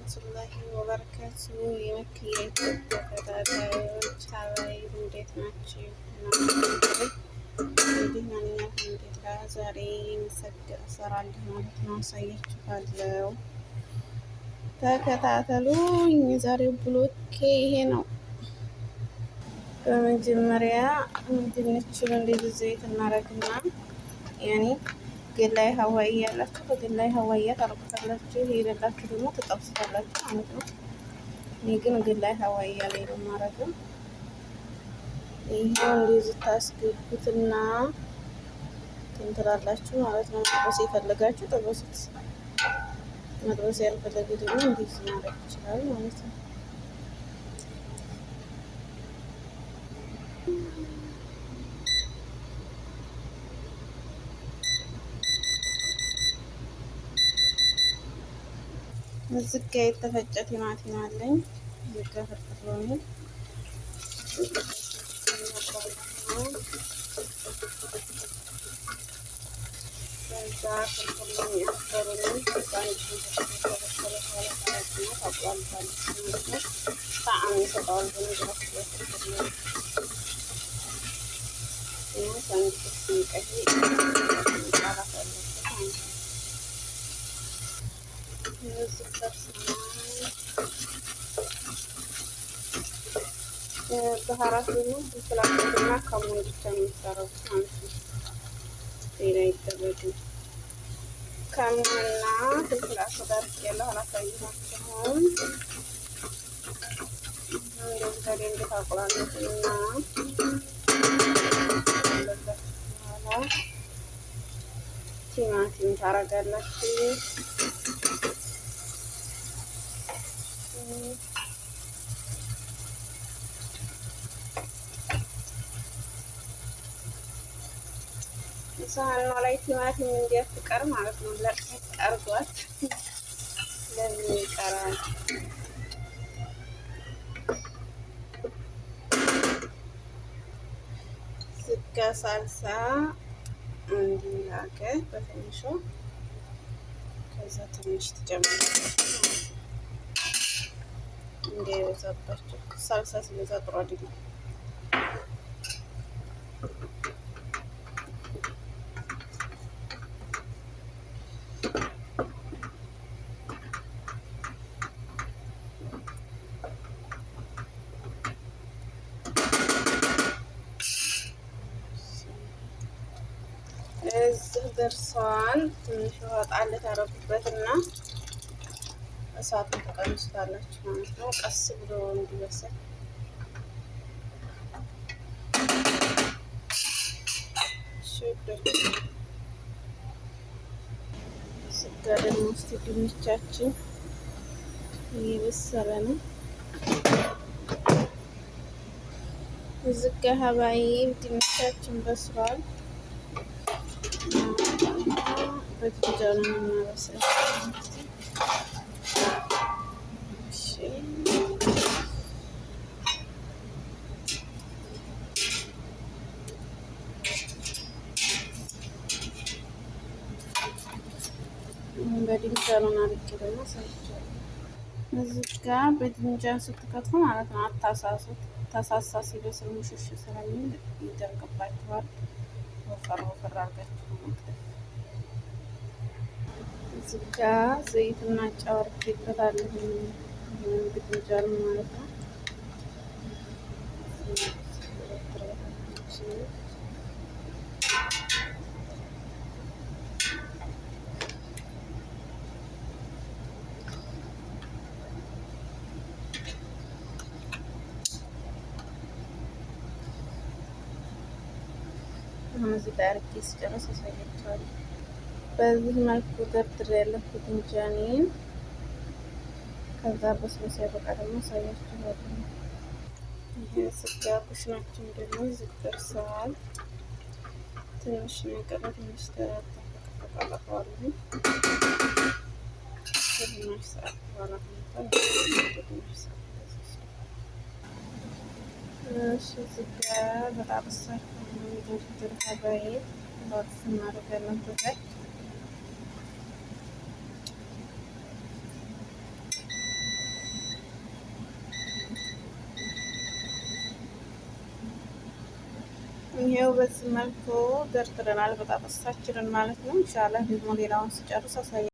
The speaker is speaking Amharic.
ወራህመቱላሂ ወበረካቱ የመክያ ኢትዮጵያ ተከታታዮች ሀባይ እንዴት ናችሁ? እንግዲህ ማንኛውም አልሐምዱሊላህ ዛሬ የሚሰግጥ እሰራለሁ ማለት ነው። አሳያችኋለሁ፣ ተከታተሉኝ። የዛሬው ብሎኬ ይሄ ነው። በመጀመሪያ ድንቹን እንደዚህ ዘይት እናደርግና ያኔ ገላይ ሀዋይ ያላችሁ በገላይ ሀዋያ ታረጉታላችሁ። የሌላችሁ ደግሞ ትጠብሱታላችሁ ማለት ነው። እኔ ግን ገላይ ሀዋያ ላይ ነው የማረገው። ይሄው እንደዚህ ታስገቡትና ትንትላላችሁ ማለት ነው። መጥበስ የፈለጋችሁ ጠበሱት፣ መጥበስ ያልፈለገ ደግሞ እንደዚህ ማድረግ ይችላል ማለት ነው። እዚህ ጋ የተፈጨ ቲማቲም አለኝ። እዚህ ጋ ፍርፍር ሎሚ፣ ከዛ ፍርፍር ሎሚ አስፈሩልኝ። ጣዕም ይሰጠዋል። በነገራችን ላይ ፍርፍር ሎሚ ቃላት አለበት። ባህራት ደግሞ ፍላጎትና ከሙን ብቻ ነው የሚሰራው ማለት ነው። ሌላ አይደረግም። ከሙንና ፍልፍል አስወድ አድርጌያለሁ፣ አላሳየኋችሁም። እንደዚህ በደንብ ታቁላሉትና በኋላ ቲማቲም ታረጋላችሁ። ሳህኗ ላይ ቲማቲም እንዲያፍቀር ማለት ነው። ለቀቅ አርጓት። ለምን ይቀራል? ስጋ ሳልሳ እንዲላገ በትንሹ ከዛ ትንሽ ትጨምራላችሁ እንዳይበዛባችሁ። ሳልሳ ሲበዛ ጥሩ አይደለም። እዚህ ደርሰዋል። ትንሽ ውሃ ጣል ታረጉበትና እሳቱን ተቀንሱታላችሁ ማለት ነው። ቀስ ብሎ እንዲበስል ስጋ ደግሞ እስቲ ድንቻችን እየበሰለ ነው። እዚህ ጋ ሀባይ ድንቻችን በስሏል። በትጃኑ ነው የምናበስለው። በድንጃኑን አድርጌ ደግሞ ሰርቻለሁ። እዚህ ጋ በድንጃን ስትከትፉ ማለት ነው አታሳሱት። ተሳሳ ሲበስል ሙሽሽ ስለሚል ይደርቅባችኋል። ወፈር ወፈር አድርጋችሁ መክተፍ። እዚህ ጋ ዘይትና ጨው አድርጌበታለሁ። በድንጃኑ ማለት ነው። አሁን እዚህ ጋር አድርጌ ስጨርስ አሳያችኋለሁ። በዚህ መልኩ ደርድሬ ያለሁት ድንጃኔን። ከዛ በስበስ ያበቃ ደግሞ አሳያችኋለሁ። ይሄ ስጋ ኩሽናችን ደግሞ እዚህ ደርሰዋል። ትንሽ ነገር ትንሽ ተቀላቀለዋለሁ። ትንሽ ሰዓት በኋላ እዚህ ጋር በጣም ዝንጅብል ሀባይ ሎት እናደርጋለን። ይሄው በዚህ መልኩ ደርድረናል በጣጥሳችንን ማለት ነው። ኢንሻአላህ ደግሞ ሌላውን ስጨርስ አሳያለሁ።